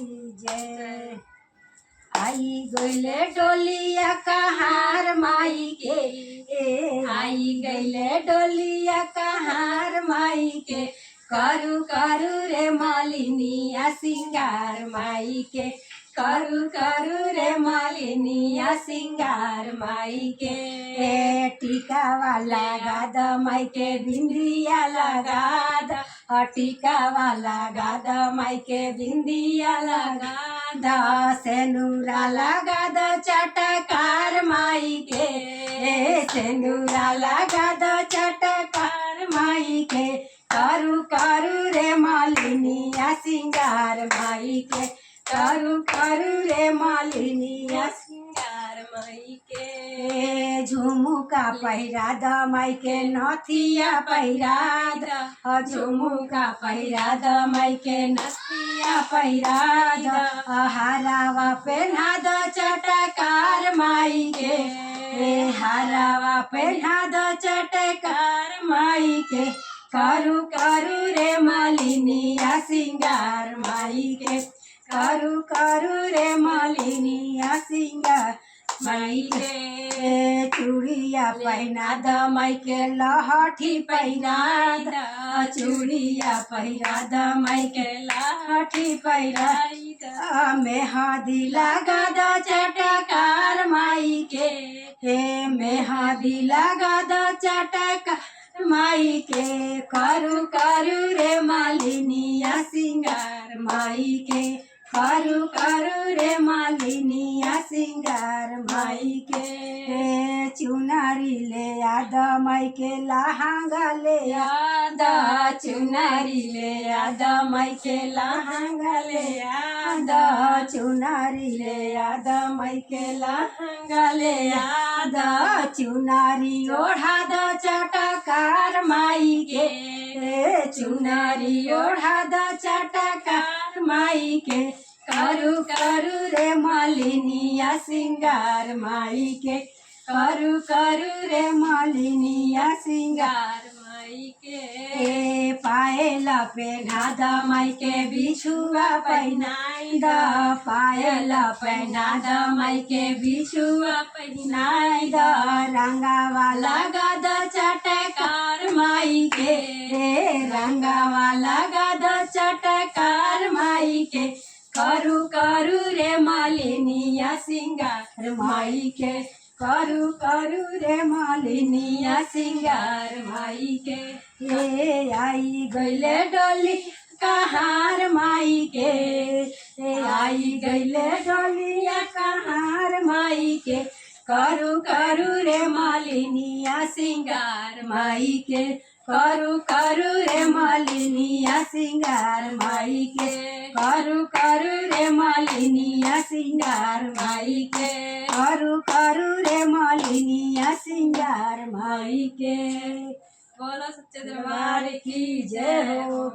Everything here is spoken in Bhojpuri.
जय। आई गईले डोलिया कहार माई के, आई गईले डोलिया कहार माई के, करू करू रे मालिनिया सिंगार माई के, करू करू रे मालिनिया सिंगार माई के। टीका वाला गाद माई के बिंदिया लगा द, टीका वाला गाद माई के बिंदिया लगा द, सेनुरा लगा द चटकार माई के, सेनुरा लगा द चटकार माई के, करू करू रे मालिनिया सिंगार माई के, करू करू रे मालिनिया सिंगार माई के। झुमुका पहिरा द माई के नथिया पहिरा द, झुमुका पहिरा द माई के नथिया पहिरा द, हारावा पहना द चटकार माई के, हारावा पहना द चटकार माई के, करू करू रे मालिनिया सिंगार माई के, करू करू रे मालिनिया सिंगार माई के। चूड़िया पहिना द माई के लहठी पहिरा द, चूड़िया पहिरा द माई के लहठी पहिरा द, मेहंदी लगा द चटकार माई के, मेहंदी लगा द चटकार माई के, करू करू रे मालिनिया सिंगार माई के, करू करू रे मालिनिया सिंगार माई के। चुनरी ले आद माई के लहंगा ले आद, चुनरी ले आद माई के लहंगा ले आद, चुनरी ले आद माई के लहंगा ले आद, चुनरी ओढ़ा द चटकार माई के, चुनरी ओढ़ा द चटकार माई के, करू करू रे मालिनिया सिंगार माई के, करू करू रे मालिनिया सिंगार माई के। पायल पहना द माई के बिछुआ पहनाई द, पायल पहना द माई के बिछुआ पहनाई द, रंगावा लगा द चटकार माई के, रंगावा लगा द चटकार माई के, करू करू रे मालिनिया सिंगार माई के, करू करू रे मालिनिया सिंगार माई के। आई गईले डोली कहार माई के, आई गईले डोलिया कहार माई के, करू करू रे मालिनिया सिंगार माई के, करू करू रे मालिनिया सिंगार माई के, करू करू रे मालिनिया सिंगार माई के, करू करू रे मालिनिया सिंगार माई के। बोलो सच्चे दरबार की जय हो।